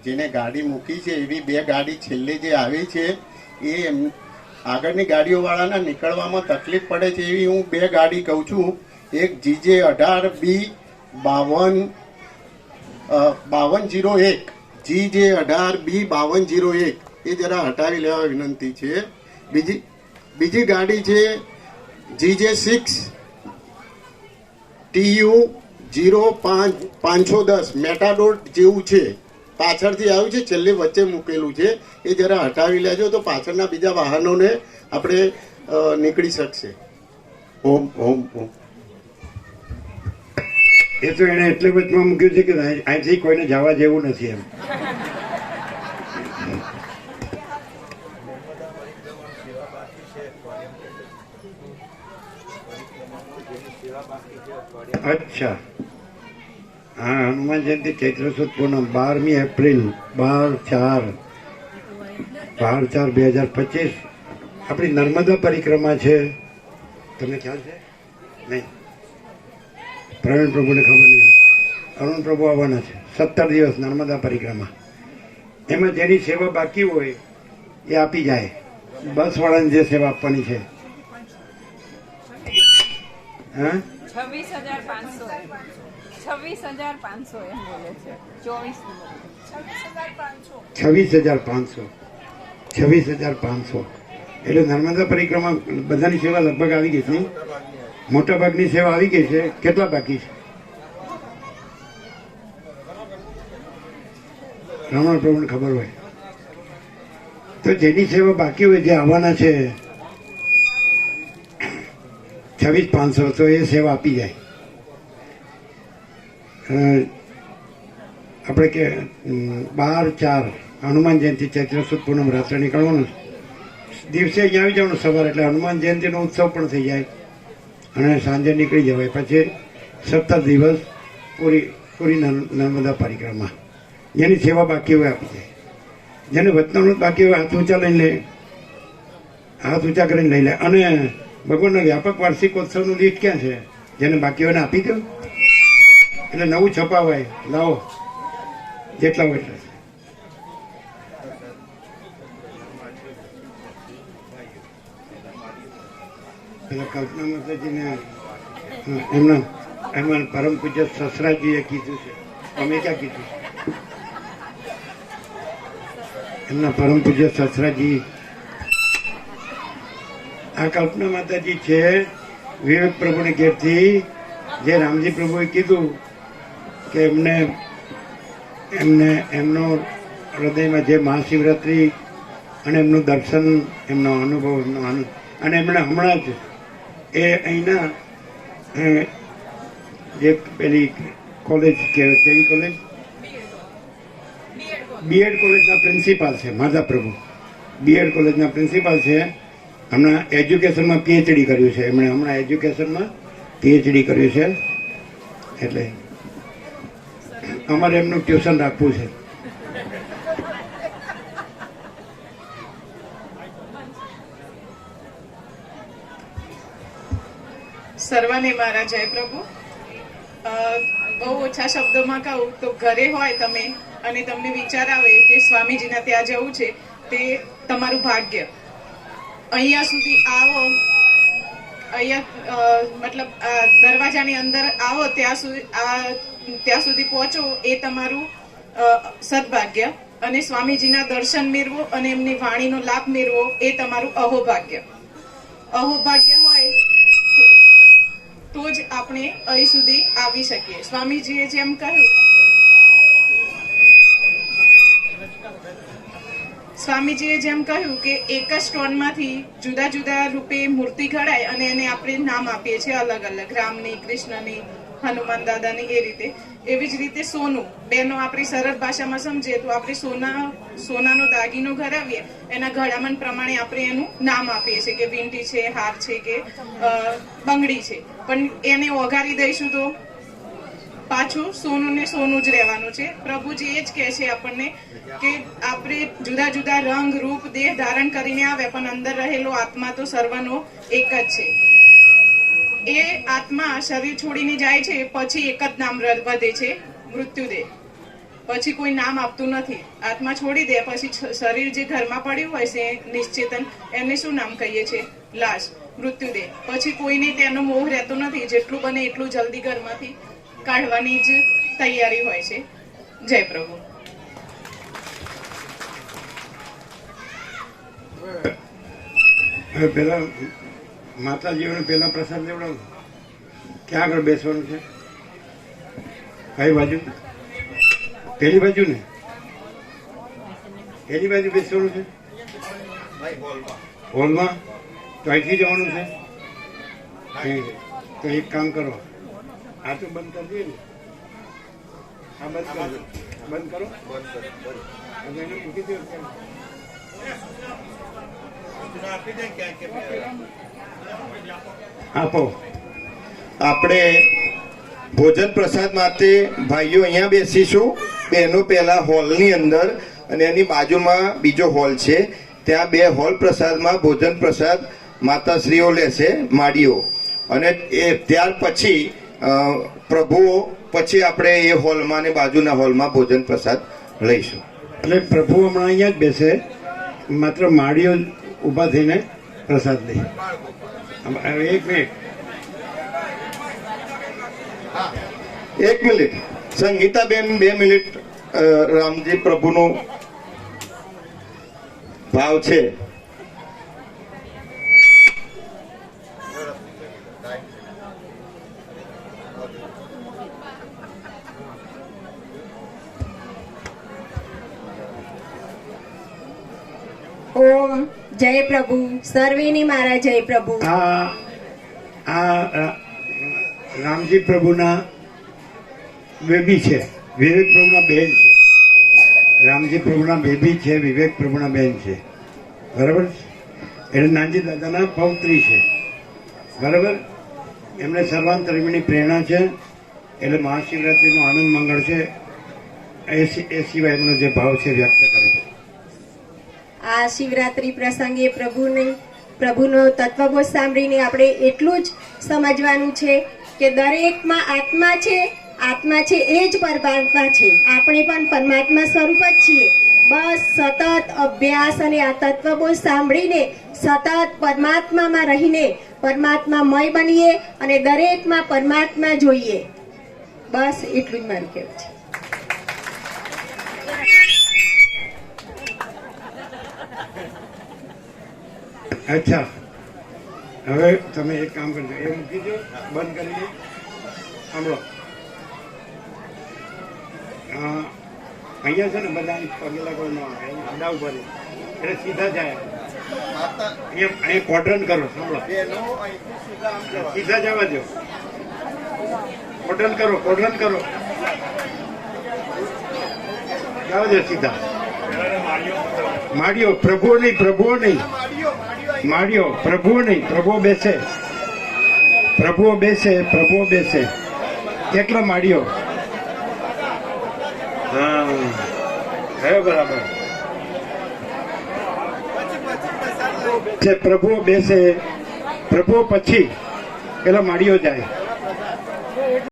જેને ગાડી મૂકી છે એવી 2 ગાડી છેલ્લે જે આવી છે એ આગળની ગાડીઓવાળાને નીકળવામાં તકલીફ પડે છે એવી હું 2 ગાડી કહું છું. એક GJ 18B 5201, GJ 18B 5201 એ જરા હટાવી લેવા વિનંતી છે. બીજી ગાડી છે GJ 6 TU 0510 મેટાડોર જેવું છે, પાછળથી આવ્યું છે, છેલ્લે વચ્ચે મૂકેલું છે, એ જરા હટાવી લેજો તો પાછળના બીજા વાહનોને આપણે નીકળી શકશે. ઓમ ઓમ ઓમ. એ તો એને એટલે વચમાં મૂક્યું છે કે અહીંથી કોઈને જવા જેવું નથી એમ. અચ્છા, હા, હનુમાન જયંતિ ચૈત્ર સુદ પૂનમ 12મી એપ્રિલ 12/4/2025 આપણી નર્મદા પરિક્રમા છે. તમને ખ્યાલ છે? નહીં, પ્રવીણ પ્રભુને ખબર નહીં. અરુણ પ્રભુ આવવાના છે. 17 દિવસ નર્મદા પરિક્રમા. એમાં જેની સેવા બાકી હોય એ આપી જાય. બસ વાળાને જે સેવા આપવાની છે. હા, 26,500 એમ બોલે છે. 26,500 એટલે નર્મદા પરિક્રમા બધાની સેવા લગભગ આવી ગઈ છે. મોટા ભાગની સેવા આવી ગઈ છે. કેટલા બાકી છે? રમણ પ્રભુને ખબર હોય તો જેની સેવા બાકી હોય, જે આવવાના છે 26,500, તો એ સેવા આપી જાય. આપણે કે 12/4 હનુમાન જયંતિ ચૈત્ર સુદ પૂનમ રાત્રે નીકળવાનું. દિવસે અહીંયા આવી જવાનું સવારે, એટલે હનુમાન જયંતિનો ઉત્સવ પણ થઈ જાય અને સાંજે નીકળી જવાય. પછી 17 દિવસ પૂરી નર્મદા પરિક્રમા. જેની સેવા બાકી હોય આપી જાય. જેને વતનાનું બાકી હોય હાથ ઊંચા લઈને લે, હાથ ઊંચા કરીને લઈ લે. અને ભગવાનના વ્યાપક વાર્ષિકોત્સવનું લિસ્ટ ક્યાં છે? જેને બાકી હોય ને આપી દો, એટલે નવું છપાવાય. લાવો જેટલા હોય એટલા. પેલા કલ્પના માતાજીને એમાં પરમ પૂજ્ય સસરાજીએ કીધું છે. અમે ક્યાં કીધું? એમના પરમ પૂજ્ય સસરાજી. આ કલ્પના માતાજી છે વિવેક પ્રભુની ઘેરથી, જે રામજી પ્રભુએ કીધું કે એમનો હૃદયમાં જે મહાશિવરાત્રી અને એમનું દર્શન, એમનો અનુભવ, એમનો આનંદ, અને એમણે હમણાં જ એ અહીંના જે પેલી કોલેજ કેવી કોલેજ, બીએડ કોલેજના પ્રિન્સિપાલ છે. માધા પ્રભુ બીએડ કોલેજના પ્રિન્સિપાલ છે. હમણાં એજ્યુકેશનમાં PhD કર્યું છે. એમણે હમણાં એજ્યુકેશનમાં PhD કર્યું છે. એટલે અમારે એમનું ટ્યુશન રાખવું છે. સર્વને મારા જય પ્રભુ. બહુ ઓછા શબ્દોમાં કહું તો, ઘરે હોય તમે અને તમને વિચાર આવે કે સ્વામીજીના ત્યાં જવું છે, તે તમારું ભાગ્ય. અહીંયા સુધી આવો, અહીંયા મતલબ દરવાજાની અંદર આવો ત્યાં સુધી પહોંચો એ તમારું સદભાગ્ય. અને સ્વામીજીના દર્શન મેળવો અને એમની વાણીનો લાભ મેળવો એ તમારું અહોભાગ્ય. અહોભાગ્ય હોય તો જ આપણે અહીં સુધી આવી શકીએ. સ્વામીજીએ જેમ કહ્યું, કે એક જ સ્ટોનમાંથી જુદા જુદા રૂપે મૂર્તિ ઘડાય અને એને આપણે નામ આપીએ છીએ અલગ અલગ, રામની, કૃષ્ણની, હનુમાન દાદાની, એ રીતે. એવી જ રીતે સોનું, બેનો આપણી સરળ ભાષામાં સમજીએ તો આપણે સોનાનો દાગીનો ઘડાવીએ, એના ઘડામણ પ્રમાણે આપણે એનું નામ આપીએ છીએ કે વીંટી છે, હાર છે કે બંગડી છે. પણ એને ઓગાળી દઈશું તો પાછું સોનું ને સોનું જ રહેવાનું છે. પ્રભુજી એ જ કહે છે આપણને કે આપણે જુદા જુદા રંગ, રૂપ, દેહ ધારણ કરીને આવે, પણ અંદર રહેલો આત્મા તો સર્વનો એક જ છે. એ આત્મા શરીર છોડીને જાય છે, પછી એક જ નામ વધે છે, મૃત્યુદેહ. પછી કોઈ નામ આપતું નથી. આત્મા છોડી દે પછી શરીર જે ઘરમાં પડ્યું હોય છે નિશ્ચેતન, એને શું નામ કહીએ છીએ? લાશ, મૃત્યુદેહ. પછી કોઈને તેનો મોહ રહેતો નથી. જેટલું બને એટલું જલ્દી ઘરમાંથી કાઢવાની જ તૈયારી હોય છે. જય પ્રભુ. હવે પેલા માતાજીઓને પેલા પ્રસાદ લેવડાવો. ક્યાં આગળ બેસવાનું છે? કઈ બાજુ? પેલી બાજુ ને? પેલી બાજુ બેસવાનું છે હોલમાં. તો અહીંથી જવાનું છે. તો એક કામ કરો, આ તો બંધ કરી દઈએ ને. આ બંધ કરો, બંધ કરો. હવે એને મૂકી દો. આપો. આપણે ભોજન પ્રસાદ માટે ભાઈઓ અહીંયા બેસીશું, બહેનો પહેલા હોલની અંદર, અને એની બાજુમાં બીજો હોલ છે. ત્યાં બે હોલ પ્રસાદમાં ભોજન પ્રસાદ માતાશ્રીઓ લેશે, માડીઓ, અને એ ત્યાર પછી પ્રભુઓ, પછી આપણે એ હોલમાં ને બાજુના હોલમાં ભોજન પ્રસાદ લઈશું. એટલે પ્રભુ હમણાં અહીંયા જ બેસે, માત્ર માળીઓ ઊભા થઈને પ્રસાદ લે. એક મિનિટ સંગીતાબેન 2 મિનિટ. રામજી પ્રભુનો ભાવ છે. ઓમ જય પ્રભુ. સર્વેની મારા જય પ્રભુ. આ રામજી પ્રભુના બેબી છે, વિવેક પ્રભુના બેન છે. રામજી પ્રભુના બેબી છે, વિવેક પ્રભુના બેન છે. બરાબર. એટલે નાનજી દાદાના પૌત્રી છે. બરાબર. એમને સર્વાંતરમીની પ્રેરણા છે. એટલે મહાશિવરાત્રિનો આનંદ મંગળ છે. એ સિવાય એમનો જે ભાવ છે વ્યક્ત કરે છે. આ શિવરાત્રી પ્રસંગે પ્રભુનો તત્વબોધ સાંભળીને આપણે એટલું જ સમજવાનું છે કે દરેકમાં આત્મા છે. આત્મા છે એ જ પરમાત્મા છે. આપણે પણ પરમાત્મા સ્વરૂપ જ છીએ. બસ સતત અભ્યાસ અને આ તત્વબોધ સાંભળીને સતત પરમાત્મામાં રહીને પરમાત્મામય બનીએ અને દરેકમાં પરમાત્મા જોઈએ. બસ એટલું જ મારું કહેવું છે. અચ્છા, હવે તમે એક કામ કરજો, એ મૂકી દો, બંધ કરી દો. સાંભળો, અહીંયા છે ને બધા પગલા કોઈ ન આવે, આડા ઉભા રહે એટલે સીધા જાય. અહીંયા ક્વોડ્રન્ટ કરો. સાંભળો, સીધા જવા દો. ક્વોડ્રન્ટ કરો, ક્વોડ્રન્ટ કરો, જવા દો સીધા. માળીઓ પ્રભુઓ નહીં, પ્રભુઓ નહીં, માળીઓ પ્રભુઓ નહીં. પ્રભુઓ બેસે, પ્રભુઓ બેસે, પ્રભુઓ બેસે. કેટલા માળીઓ? હા, હે બરાબર. પ્રભુઓ બેસે, પ્રભુઓ પછી પેલા માળીઓ જાય.